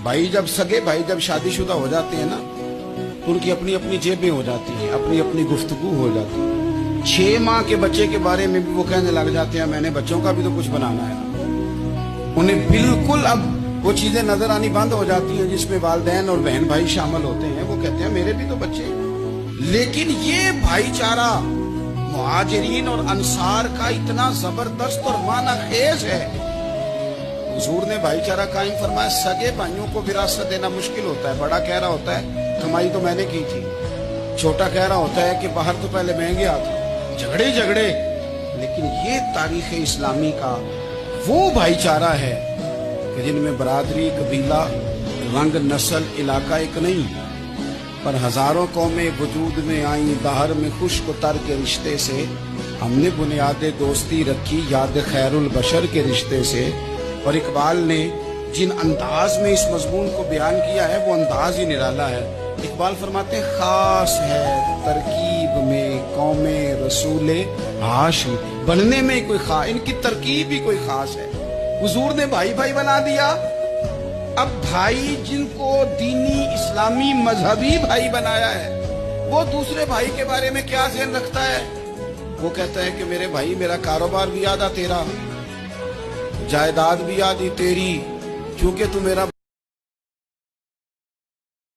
भाई जब शादीशुदा हो जाते हैं ना, तो उनकी अपनी अपनी जेबें हो जाती हैं, अपनी अपनी गुफ्तगू हो जाती है। 6 माह के बच्चे के बारे में भी वो कहने लग जाते हैं मैंने बच्चों का भी तो कुछ बनाना है ना। उन्हें बिल्कुल अब वो चीजें नजर आनी बंद हो जाती हैं जिसमें वालिदैन और बहन भाई शामिल होते हैं। वो कहते हैं मेरे भी तो बच्चे हैं। लेकिन ये भाईचारा मुहाजिरीन और अंसार का इतना जबरदस्त और माना खेज है। हुजूर ने भाईचारा कायम फरमाया। सगे भाइयों को विरासत देना मुश्किल होता है। बड़ा कह रहा होता है कमाई तो मैंने की थी, छोटा कह रहा होता है कि बाहर तो पहले मैं गया था, झगड़े। लेकिन ये तारीख इस्लामी का वो भाईचारा है कि जिनमें बरादरी, कबीला, रंग, नस्ल, इलाका एक नहीं, पर हजारों कौमें वजूद में आई। बाहर में खुश्क तर के रिश्ते से हमने बुनियाद दोस्ती रखी, याद खैरुल बशर के रिश्ते से। और इकबाल ने जिन अंदाज में इस मजमून को बयान किया है वो अंदाज ही निराला है। इकबाल फरमाते हैं खास है तरकीब में कौमे रसूले हाशिम, बनने में कोई खास, इनकी तरकीब भी कोई खास है। हुजूर ने भाई भाई बना दिया। अब भाई जिनको दीनी इस्लामी मजहबी भाई बनाया है वो दूसरे भाई के बारे में क्या ज़हन रखता है? वो कहता है कि मेरे भाई मेरा कारोबार भी याद आ तेरा, जायदाद भी याद ही तेरी, क्योंकि तू मेरा